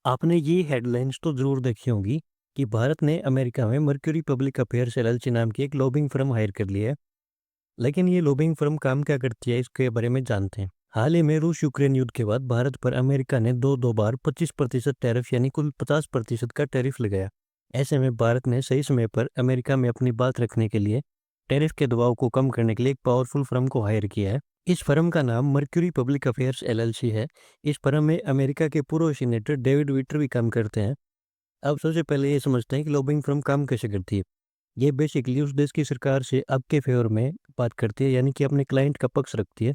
आपने ये हेडलाइंस तो ज़रूर देखी होंगी कि भारत ने अमेरिका में मर्क्यूरी पब्लिक अफेयर्स एलएलसी नाम की एक लॉबिंग फर्म हायर कर ली है। लेकिन ये लॉबिंग फर्म काम क्या करती है, इसके बारे में जानते हैं। हाल ही में रूस यूक्रेन युद्ध के बाद भारत पर अमेरिका ने दो बार 25% टैरिफ यानी कुल 50% का टैरिफ लगाया। ऐसे में भारत ने सही समय पर अमेरिका में अपनी बात रखने के लिए टैरिफ के दबाव को कम करने के लिए एक पावरफुल फर्म को हायर किया है। इस फर्म का नाम मर्क्यूरी पब्लिक अफेयर्स एलएलसी है। इस फर्म में अमेरिका के पूर्व सीनेटर डेविड विटर भी काम करते हैं। अब सबसे पहले ये समझते हैं कि लॉबिंग फर्म काम कैसे करती है। ये बेसिकली उस देश की सरकार से आपके फेवर में बात करती है, यानी कि अपने क्लाइंट का पक्ष रखती है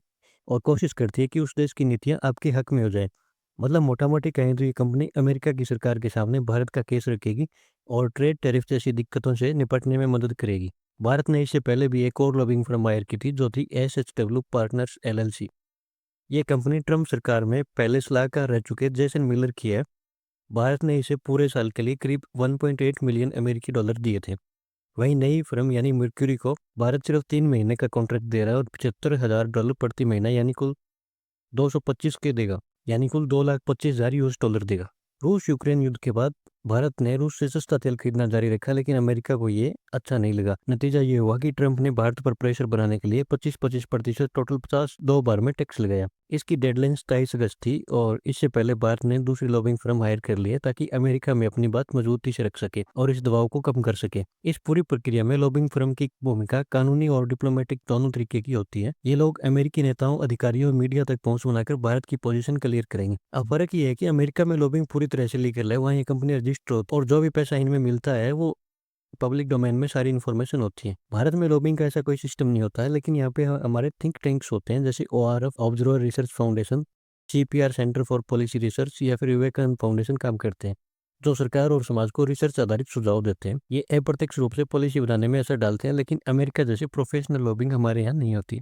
और कोशिश करती है कि उस देश की नीतियाँ आपके हक में हो जाए। मतलब मोटा-मोटी कहें तो ये कंपनी अमेरिका की सरकार के सामने भारत का केस रखेगी और ट्रेड टैरिफ जैसी दिक्कतों से निपटने में मदद करेगी। भारत ने इससे पहले भी एक और लॉबिंग फर्म हायर की थी जो थी एसएचडब्ल्यू पार्टनर्स एलएलसी। ये कंपनी ट्रम्प सरकार में पहले सलाहकार रह चुके जेसन मिलर की है। भारत ने इसे पूरे साल के लिए करीब 1.8 मिलियन अमेरिकी डॉलर दिए थे। वहीं नई फर्म यानी मर्क्यूरी को भारत सिर्फ 3 महीने का कॉन्ट्रैक्ट दे रहा है और $75,000 प्रति महीना यानी कुल 225 के देगा, यानी कुल 2,25,000 यूएस डॉलर देगा। रूस यूक्रेन युद्ध के बाद भारत ने रूस से सस्ता तेल खरीदना जारी रखा, लेकिन अमेरिका को ये अच्छा नहीं लगा। नतीजा ये हुआ कि ट्रंप ने भारत पर प्रेशर बनाने के लिए 25-25% टोटल 50 दो बार में टैक्स लगाया। इसकी डेडलाइन 27 अगस्त थी और इससे पहले भारत ने दूसरी लॉबिंग फर्म हायर कर ली है ताकि अमेरिका में अपनी बात मजबूती से रख सके और इस दबाव को कम कर सके। इस पूरी प्रक्रिया में लॉबिंग फर्म की भूमिका कानूनी और डिप्लोमेटिक दोनों तरीके की होती है। ये लोग अमेरिकी नेताओं, अधिकारियों और मीडिया तक पहुंच बनाकर भारत की पोजीशन क्लियर करेंगे। अब फर्क ये है कि अमेरिका में लॉबिंग पूरी तरह से लीगल है, वहाँ ये कंपनी रजिस्टर होती है और जो भी पैसा इनमें मिलता है वो पब्लिक डोमेन में सारी इन्फॉर्मेशन होती है। भारत में लॉबिंग का ऐसा कोई सिस्टम नहीं होता है, लेकिन यहाँ पे हमारे थिंक टैंक्स होते हैं जैसे ORF, observer research foundation, CPR centre for policy research या फिर विवेकानंद फाउंडेशन काम करते हैं, जो सरकार और समाज को रिसर्च आधारित सुझाव देते हैं। ये अप्रत्यक्ष रूप से पॉलिसी बनाने में असर डालते हैं, लेकिन अमेरिका जैसे प्रोफेशनल लॉबिंग हमारे यहाँ नहीं होती।